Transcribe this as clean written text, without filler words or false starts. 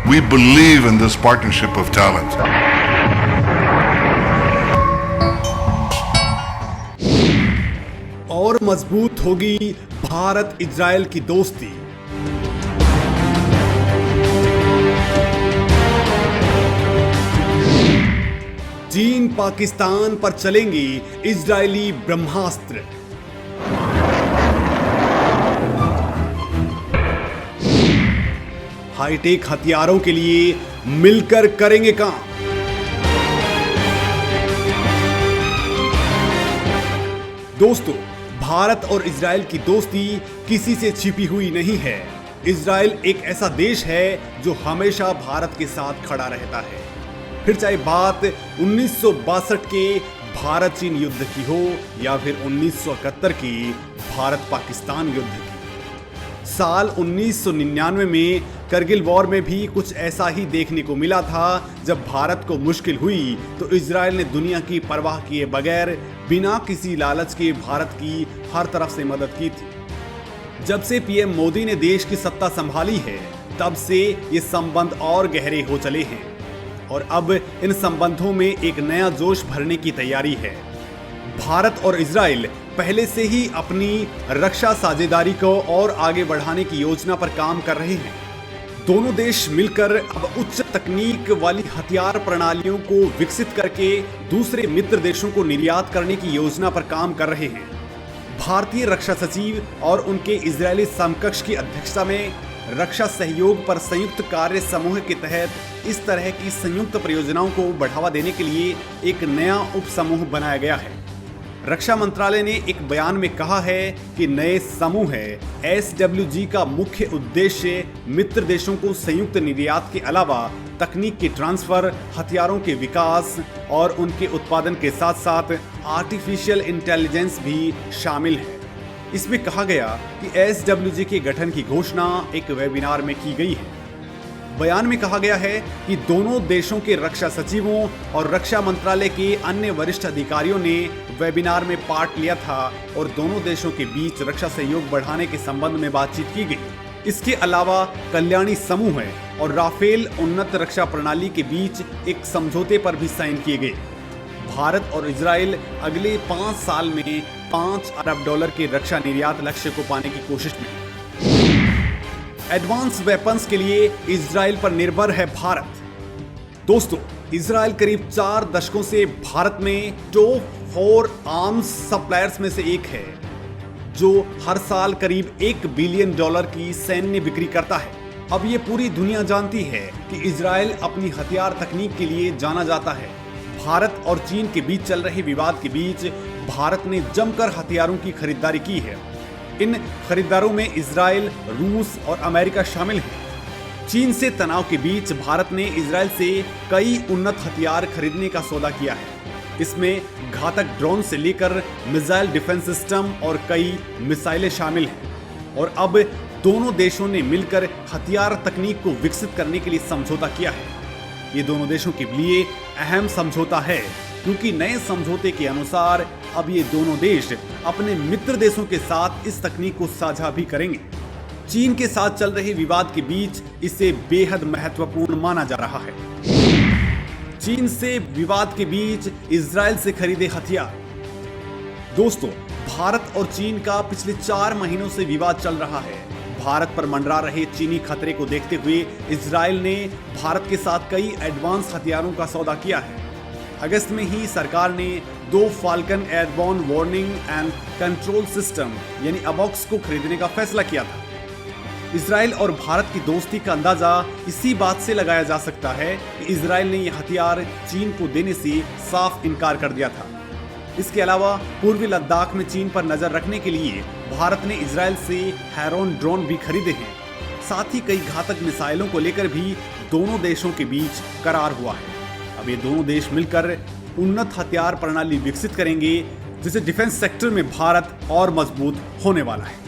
We believe in this partnership of talent. और मजबूत होगी भारत इजराइल की दोस्ती। चीन पाकिस्तान पर चलेंगे इजरायली ब्रह्मास्त्र। हाईटेक हथियारों के लिए मिलकर करेंगे काम। दोस्तों, भारत और इजराइल की दोस्ती किसी से छिपी हुई नहीं है। इजराइल एक ऐसा देश है जो हमेशा भारत के साथ खड़ा रहता है, फिर चाहे बात 1962 के भारत चीन युद्ध की हो या फिर 1971 की भारत पाकिस्तान युद्ध की। साल 1999 में करगिल वॉर में भी कुछ ऐसा ही देखने को मिला था। जब भारत को मुश्किल हुई तो इजराइल ने दुनिया की परवाह किए बगैर बिना किसी लालच के भारत की हर तरफ से मदद की थी। जब से पीएम मोदी ने देश की सत्ता संभाली है, तब से ये संबंध और गहरे हो चले हैं और अब इन संबंधों में एक नया जोश भरने की तैयारी है। भारत और इजराइल पहले से ही अपनी रक्षा साझेदारी को और आगे बढ़ाने की योजना पर काम कर रहे हैं। दोनों देश मिलकर अब उच्च तकनीक वाली हथियार प्रणालियों को विकसित करके दूसरे मित्र देशों को निर्यात करने की योजना पर काम कर रहे हैं। भारतीय रक्षा सचिव और उनके इजरायली समकक्ष की अध्यक्षता में रक्षा सहयोग पर संयुक्त कार्य समूह के तहत इस तरह की संयुक्त परियोजनाओं को बढ़ावा देने के लिए एक नया उप समूह बनाया गया है। रक्षा मंत्रालय ने एक बयान में कहा है कि नए समूह SWG का मुख्य उद्देश्य मित्र देशों को संयुक्त निर्यात के अलावा तकनीक के ट्रांसफर, हथियारों के विकास और उनके उत्पादन के साथ साथ आर्टिफिशियल इंटेलिजेंस भी शामिल है। इसमें कहा गया कि SWG के गठन की घोषणा एक वेबिनार में की गई है। बयान में कहा गया है कि दोनों देशों के रक्षा सचिवों और रक्षा मंत्रालय के अन्य वरिष्ठ अधिकारियों ने वेबिनार में पार्ट लिया था और दोनों देशों के बीच रक्षा सहयोग बढ़ाने के संबंध में बातचीत की गई। इसके अलावा कल्याणी समूह और राफेल उन्नत रक्षा प्रणाली के बीच एक समझौते पर भी साइन किए गए। भारत और इजराइल अगले 5 साल में $5 अरब के रक्षा निर्यात लक्ष्य को पाने की कोशिश में। एडवांस वेपन्स के लिए इजराइल पर निर्भर है भारत। दोस्तों, इजराइल करीब 4 दशकों से भारत में टॉप 4 आर्म्स सप्लायर्स में से एक है, जो हर साल करीब $1 बिलियन की सैन्य बिक्री करता है। अब ये पूरी दुनिया जानती है कि इजराइल अपनी हथियार तकनीक के लिए जाना जाता है। भारत और चीन के बीच चल रहे विवाद के बीच भारत ने जमकर हथियारों की खरीदारी की है। इन खरीदारों में इजराइल, रूस और अमेरिका शामिल हैं। चीन से तनाव के बीच भारत ने इजराइल से कई उन्नत हथियार खरीदने का सौदा किया है। इसमें घातक ड्रोन से लेकर मिसाइल डिफेंस सिस्टम और कई मिसाइलें शामिल हैं। और अब दोनों देशों ने मिलकर हथियार तकनीक को विकसित करने के लिए समझौता किया है। ये दोनों देशों के लिए अहम समझौता है, क्योंकि नए समझौते के अनुसार अब ये दोनों देश अपने मित्र देशों के साथ इस तकनीक को साझा भी करेंगे। चीन के साथ चल रहे विवाद के बीच इसे बेहद महत्वपूर्ण माना जा रहा है। चीन से विवाद के बीच इजराइल से खरीदे हथियार। दोस्तों, भारत और चीन का पिछले 4 महीनों से विवाद चल रहा है। भारत पर मंडरा रहे चीनी खतरे को देखते हुए इजराइल ने भारत के साथ कई एडवांस हथियारों का सौदा किया है। अगस्त में ही सरकार ने 2 falcon airborne warning and control system यानी अबॉक्स को खरीदने का फैसला किया था। इजराइल और भारत की दोस्ती का अंदाजा इसी बात से लगाया जा सकता है कि इजराइल ने यह हथियार चीन को देने से साफ इनकार कर दिया था। इसके अलावा पूर्वी लद्दाख में चीन पर नजर रखने के लिए भारत ने इजराइल से हेरोन ड्रोन भी खरीदे हैं। साथ ही कई घातक मिसाइलों को लेकर भी दोनों देशों के बीच करार हुआ है। अब ये दोनों देश मिलकर उन्नत हथियार प्रणाली विकसित करेंगे, जिससे डिफेंस सेक्टर में भारत और मजबूत होने वाला है।